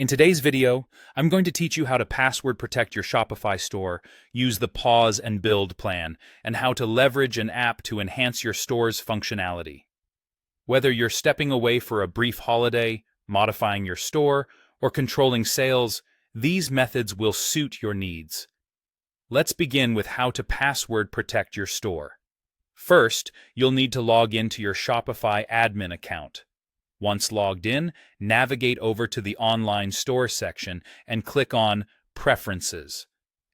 In today's video, I'm going to teach you how to password protect your Shopify store, use the pause and build plan, and how to leverage an app to enhance your store's functionality. Whether you're stepping away for a brief holiday, modifying your store, or controlling sales, these methods will suit your needs. Let's begin with how to password protect your store. First, you'll need to log into your Shopify admin account. Once logged in, navigate over to the Online Store section and click on Preferences.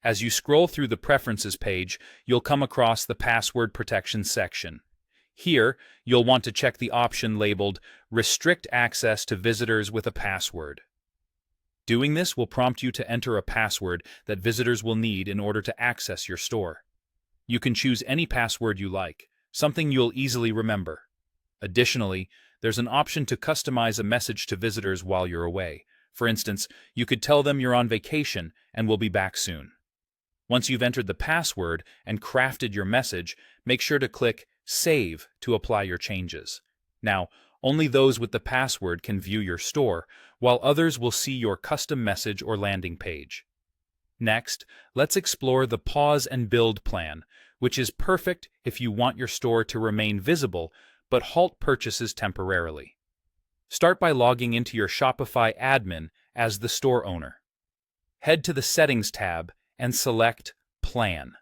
As you scroll through the Preferences page, you'll come across the Password Protection section. Here, you'll want to check the option labeled Restrict Access to Visitors with a Password. Doing this will prompt you to enter a password that visitors will need in order to access your store. You can choose any password you like, something you'll easily remember. Additionally, there's an option to customize a message to visitors while you're away. For instance, you could tell them you're on vacation and will be back soon. Once you've entered the password and crafted your message, make sure to click Save to apply your changes. Now, only those with the password can view your store, while others will see your custom message or landing page. Next, let's explore the Pause and Build plan, which is perfect if you want your store to remain visible but halt purchases temporarily. Start by logging into your Shopify admin as the store owner. Head to the Settings tab and select Plan.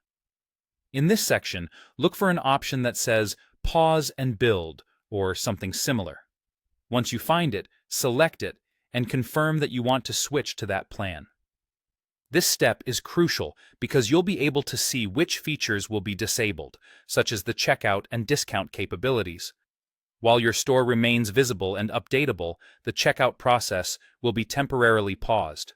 In this section, look for an option that says Pause and Build or something similar. Once you find it, select it and confirm that you want to switch to that plan. This step is crucial because you'll be able to see which features will be disabled, such as the checkout and discount capabilities. While your store remains visible and updatable, the checkout process will be temporarily paused.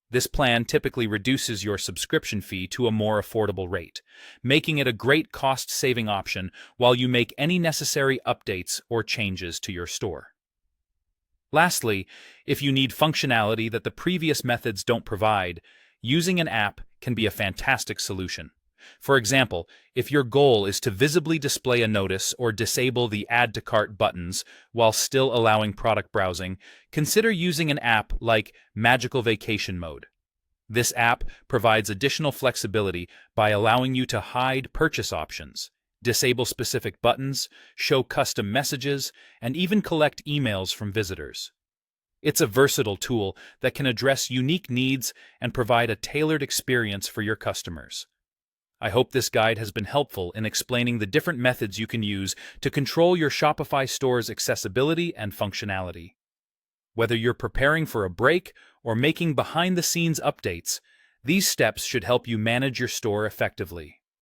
This plan typically reduces your subscription fee to a more affordable rate, making it a great cost-saving option while you make any necessary updates or changes to your store. Lastly, if you need functionality that the previous methods don't provide, using an app can be a fantastic solution. For example, if your goal is to visibly display a notice or disable the Add to Cart buttons while still allowing product browsing, consider using an app like Magical Vacation Mode. This app provides additional flexibility by allowing you to hide purchase options, disable specific buttons, show custom messages, and even collect emails from visitors. It's a versatile tool that can address unique needs and provide a tailored experience for your customers. I hope this guide has been helpful in explaining the different methods you can use to control your Shopify store's accessibility and functionality. Whether you're preparing for a break or making behind-the-scenes updates, these steps should help you manage your store effectively.